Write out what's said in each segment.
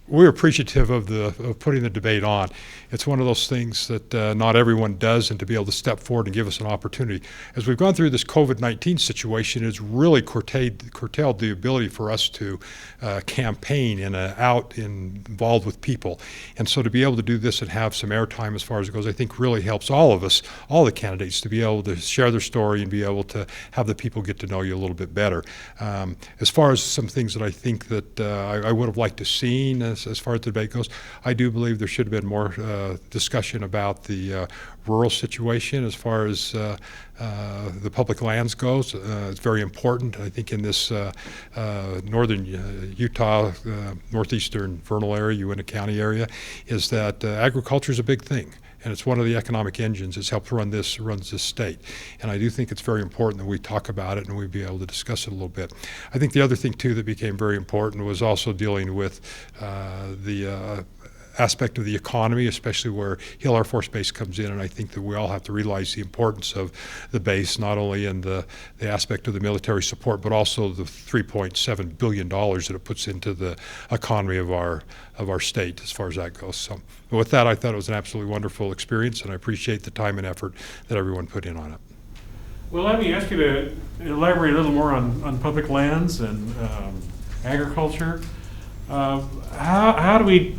we're appreciative of putting the debate on. It's one of those things that not everyone does, and to be able to step forward and give us an opportunity. As we've gone through this COVID-19 situation, it's really curtailed the ability for us to campaign involved with people. And so to be able to do this and have some airtime as far as it goes, I think really helps all of us, all the candidates, to be able to share their story and be able to have the people get to know you a little bit better. As far as some things that I think that I would have liked to seen as far as the debate goes, I do believe there should have been more discussion about the rural situation as far as the public lands goes. It's very important, I think, in this northern Utah, northeastern Vernal area, Uintah County area, is that agriculture is a big thing. And it's one of the economic engines that's helped runs this state. And I do think it's very important that we talk about it and we be able to discuss it a little bit. I think the other thing, too, that became very important was also dealing with the aspect of the economy, especially where Hill Air Force Base comes in, and I think that we all have to realize the importance of the base, not only in the aspect of the military support, but also the $3.7 billion that it puts into the economy of our state as far as that goes. So with that, I thought it was an absolutely wonderful experience, and I appreciate the time and effort that everyone put in on it. Well, let me ask you to elaborate a little more on public lands and agriculture. How do we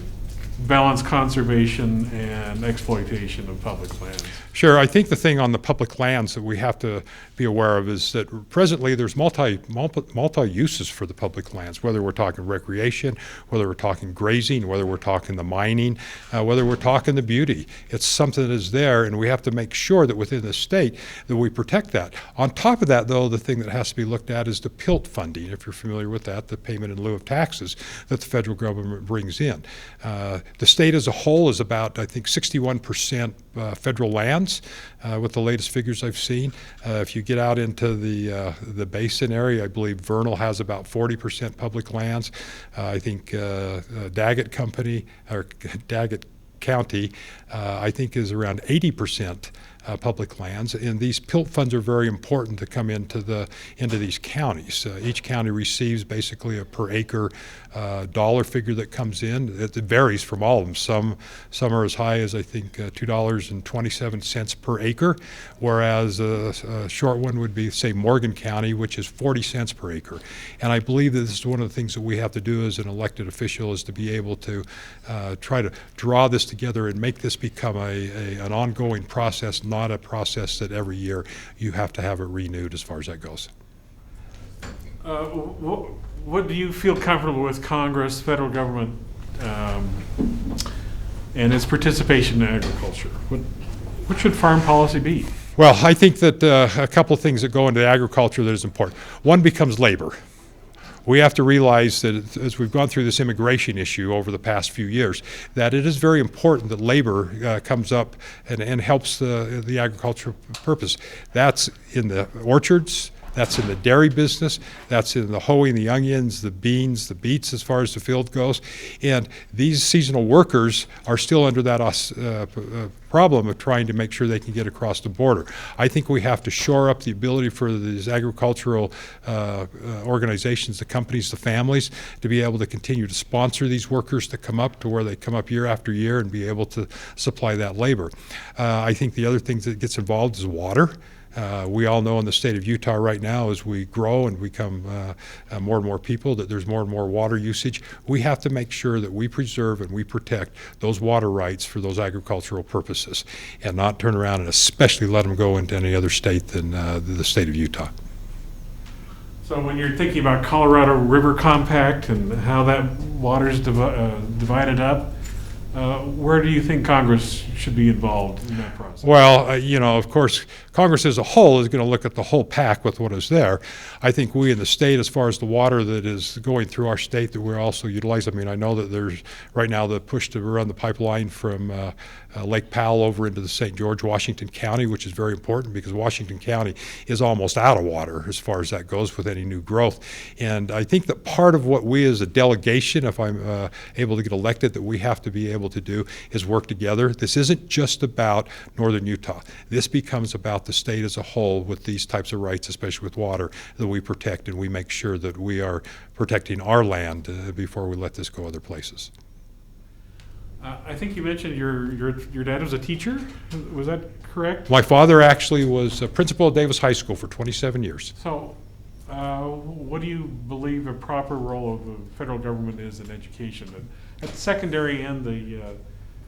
balance conservation and exploitation of public lands? Sure. I think the thing on the public lands that we have to be aware of is that presently there's multi uses for the public lands, whether we're talking recreation, whether we're talking grazing, whether we're talking the mining, whether we're talking the beauty. It's something that is there, and we have to make sure that within the state that we protect that. On top of that, though, the thing that has to be looked at is the PILT funding, if you're familiar with that, the payment in lieu of taxes that the federal government brings in. The state as a whole is about, I think, 61% federal lands with the latest figures I've seen. If you get out into the basin area, I believe Vernal has about 40% public lands. I think Daggett County, I think, is around 80% public lands, and these PILT funds are very important to come into these counties. Each county receives basically a per acre dollar figure that comes in. It varies from all of them. Some are as high as, I think, $2.27 per acre, whereas a short one would be, say, Morgan County, which is 40 cents per acre. And I believe that this is one of the things that we have to do as an elected official, is to be able to try to draw this together and make this become an ongoing process, not a process that every year you have to have it renewed as far as that goes. What do you feel comfortable with Congress, federal government, and its participation in agriculture? What should farm policy be? Well, I think that a couple of things that go into agriculture that is important. One becomes labor. We have to realize that as we've gone through this immigration issue over the past few years, that it is very important that labor comes up and helps the agricultural purpose. That's in the orchards, that's in the dairy business, that's in the hoeing the onions, the beans, the beets as far as the field goes. And these seasonal workers are still under that problem of trying to make sure they can get across the border. I think we have to shore up the ability for these agricultural organizations, the companies, the families, to be able to continue to sponsor these workers to come up to where they come up year after year and be able to supply that labor. I think the other thing that gets involved is water. We all know in the state of Utah right now, as we grow and become more and more people, that there's more and more water usage. We have to make sure that we preserve and we protect those water rights for those agricultural purposes, and not turn around and especially let them go into any other state than the state of Utah. So when you're thinking about Colorado River Compact and how that water's divided up, where do you think Congress should be involved in that process? Well, of course, Congress as a whole is going to look at the whole pack with what is there. I think we in the state, as far as the water that is going through our state, that we're also utilizing. I mean, I know that there's right now the push to run the pipeline from Lake Powell over into the St. George, Washington County, which is very important because Washington County is almost out of water as far as that goes with any new growth. And I think that part of what we as a delegation, if I'm able to get elected, that we have to be able to do is work together. This isn't just about northern Utah. This becomes about the state as a whole with these types of rights, especially with water, that we protect, and we make sure that we are protecting our land before we let this go other places. I think you mentioned your dad was a teacher. Was that correct? My father actually was a principal at Davis High School for 27 years. So, what do you believe a proper role of the federal government is in education, at the secondary and the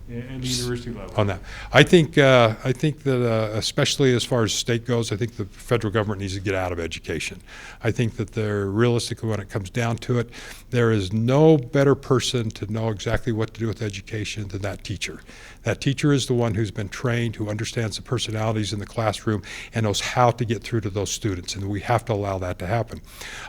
university level? On that, I think that especially as far as state goes, I think the federal government needs to get out of education. I think that they're realistically, when it comes down to it, there is no better person to know exactly what to do with education than that teacher. That teacher is the one who's been trained, who understands the personalities in the classroom and knows how to get through to those students, and we have to allow that to happen.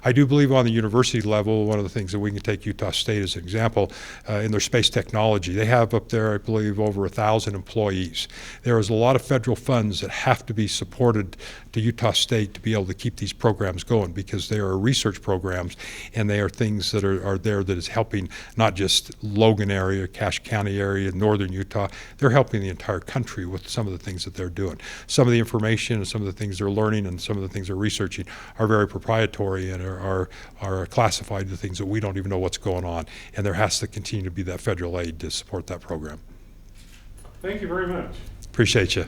I do believe on the university level, one of the things that we can take Utah State as an example, in their space technology, they have up there, I believe, over 1,000 employees. There is a lot of federal funds that have to be supported to Utah State to be able to keep these programs going, because they are research programs and they are things that are there that is helping not just Logan area, Cache County area, northern Utah. They're helping the entire country with some of the things that they're doing. Some of the information and some of the things they're learning and some of the things they're researching are very proprietary and are classified to things that we don't even know what's going on. And there has to continue to be that federal aid to support that program. Thank you very much. Appreciate you.